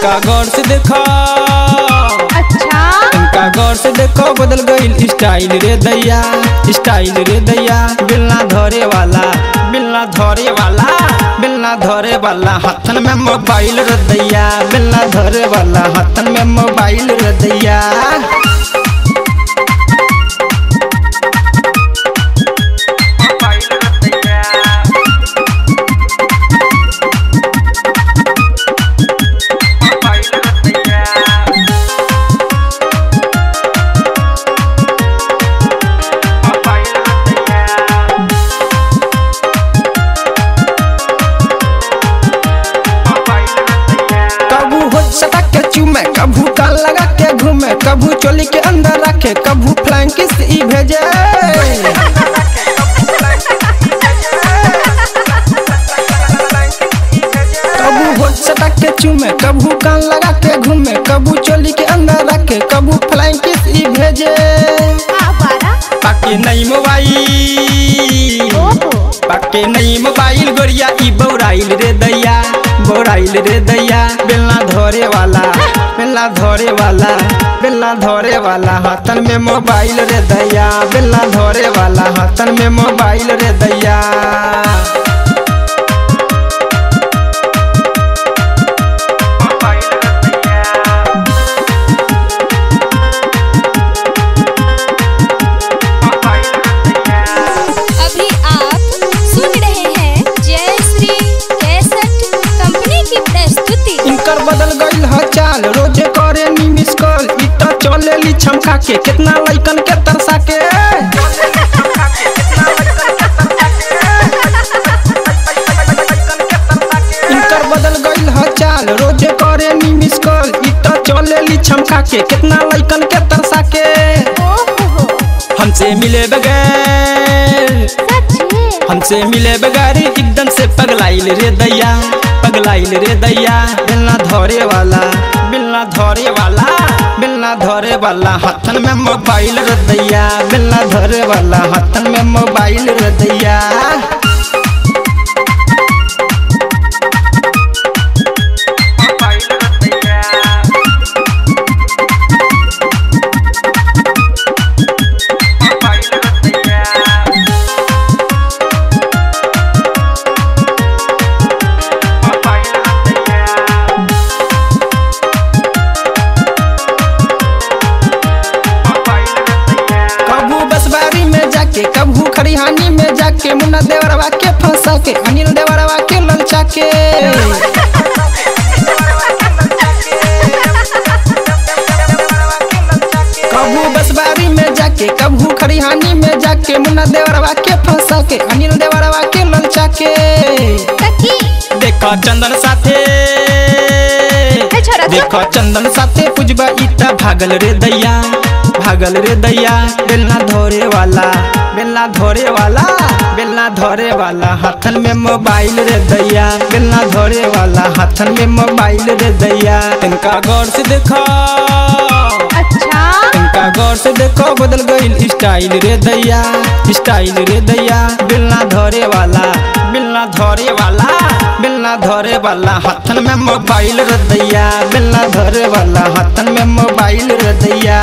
इनका गौर से देखो। अच्छा इनका गौर से देखो बदल गई स्टाइल रे दैया, स्टाइल रे दैया। बिलना धरे वाला, बिलना धरे वाला, बिलना धरे वाला हाथन में मोबाइल रे दैया, बिलना धरे वाला हाथन में मोबाइल रे दैया। सटा के चूमे, कभू कान लगा के घूमे, कभू चोली के अंदर रखे, कभू फ्लैंक किस ई भेजे। कभू होठ सटा के चूमे, कभू कान लगा के घूमे, कभू चोली के अंदर रखे, कभू फ्लैंक किस ई भेजे। पाके नहीं मोबाइल, पाके नहीं मोबाइल गोरिया ई बौराइल रे दैया, बौराइल रे दैया। बेलना धरे वाला, बेलना धरे वाला, बेलना धरे वाला हाथन में मोबाइल रे दैया, बेलना धरे वाला हाथन में मोबाइल रे दैया। बदल गई ह चाल, रोजे करे नी मिस कॉल, इतना चले ली छमका के कितना लइकन के तरसा के। इनकर बदल गई ह चाल, रोजे करे नी मिस कॉल, इतना चले ली छमका के कितना लइकन के तरसा के। हमसे मिले बगैर, हमसे मिले बगैर एकदम से पगलाइल रे दैया, पगलाइल रे दैया। बिलना धरे वाला, बिलना धरे वाला, बिलना धरे वाला हाथन में मोबाइल रे दैया, बिलना धरे वाला हाथन में मोबाइल रे दैया। कभू खरिहानी में जाके मुन्ना देवरवा के फंसा के, अनिल देवरवा के ललचा के। कभू बसबारी में जाके, कभू खरिहानी में जाके मुन्ना देवरवा के फंसा के, अनिल देवरवा के ललचा के। देखो चंदन साथे, देखो चंदन साथे पुजबा इता भागल रे दैया, भागल रे दैया। बेलना धरे वाला, बेलना धरे वाला, बेलना धरे वाला हाथन में मोबाइल रे दैया, बेलना धरे वाला हाथन में मोबाइल रे दैया। इनका गौर से देखो। अच्छा इनका गौर से देखो बदल गई स्टाइल रे दैया, स्टाइल रे दैया। बेलना धरे वाला, बेलना धरे वाला, बेलना धरे वाला हाथन में मोबाइल रे दैया, बेलना धरे वाला हाथन में मोबाइल रे दैया।